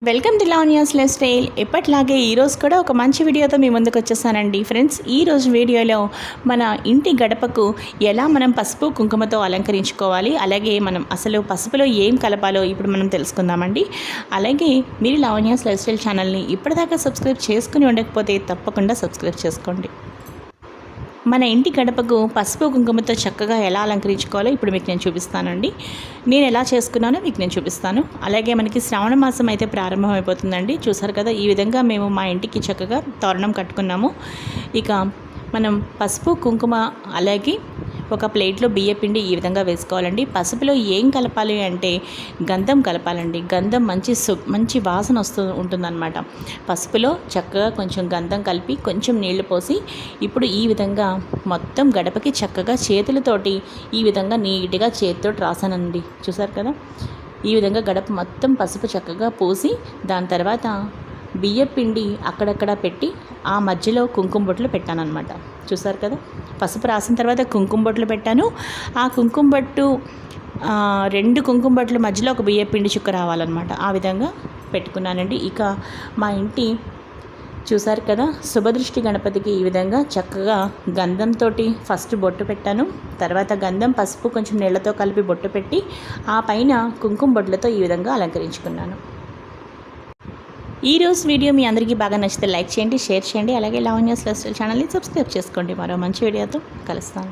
Welcome to Lavanya's life style. ఎప్పట్లాగే ఈరోజు కూడా ఒక మంచి వీడియోతో మీ ముందుకు వచ్చేసానండి ఫ్రెండ్స్. ఈరోజు వీడియోలో మన ఇంటి గడపకు ఎలా మనం పసుపు కుంకుమతో అలంకరించుకోవాలి, అలాగే మనం అసలు పసుపులో ఏం కలపాలో ఇప్పుడు మనం తెలుసుకుందామండి. అలాగే మీరు లావణ్యాస్ లైఫ్ స్టైల్ ఛానల్ని ఇప్పటిదాకా సబ్స్క్రైబ్ చేసుకుని ఉండకపోతే తప్పకుండా సబ్స్క్రైబ్ చేసుకోండి. మన ఇంటి గడపకు పసుపు కుంకుమతో చక్కగా ఎలా అలంకరించుకోవాలో ఇప్పుడు మీకు నేను చూపిస్తానండి. నేను ఎలా చేసుకున్నానో మీకు నేను చూపిస్తాను. అలాగే మనకి శ్రావణ మాసం అయితే ప్రారంభమైపోతుందండి. చూసారు కదా, ఈ విధంగా మేము మా ఇంటికి చక్కగా తోరణం కట్టుకున్నాము. ఇక మనం పసుపు కుంకుమ అలాగే ఒక ప్లేట్లో బియ్యపిండి ఈ విధంగా వేసుకోవాలండి. పసుపులో ఏం కలపాలి అంటే గంధం కలపాలండి. గంధం మంచి వాసన ఉంటుందన్నమాట. పసుపులో చక్కగా కొంచెం గంధం కలిపి కొంచెం నీళ్లు పోసి ఇప్పుడు ఈ విధంగా మొత్తం గడపకి చక్కగా చేతులతోటి ఈ విధంగా నీట్గా చేతితో రాసానండి. చూసారు కదా, ఈ విధంగా గడప మొత్తం పసుపు చక్కగా పూసి దాని తర్వాత బియ్యపిండి అక్కడక్కడ పెట్టి ఆ మధ్యలో కుంకుమ బొట్లు పెట్టానన్నమాట. చూసారు కదా, పసుపు రాసిన తర్వాత కుంకుమ బొట్లు పెట్టాను. ఆ కుంకుమ బొట్టు 2 కుంకుమ బొట్ల మధ్యలో ఒక బియ్యపిండి చుక్క రావాలన్నమాట. ఆ విధంగా పెట్టుకున్నానండి. ఇక మా ఇంటి చూసారు కదా, శుభదృష్టి గణపతికి ఈ విధంగా చక్కగా గంధంతో ఫస్ట్ బొట్టు పెట్టాను. తర్వాత గంధం పసుపు కొంచెం నీళ్లతో కలిపి బొట్టు పెట్టి ఆ పైన కుంకుమ బొట్లతో ఈ విధంగా అలంకరించుకున్నాను. ఈరోజు వీడియో మీ అందరికీ బాగా నచ్చితే లైక్ చేయండి, షేర్ చేయండి. అలాగే లావణ్యాస్ లైఫ్ స్టైల్ ఛానల్ని సబ్స్క్రైబ్ చేసుకోండి. మరో మంచి వీడియోతో కలుస్తాను.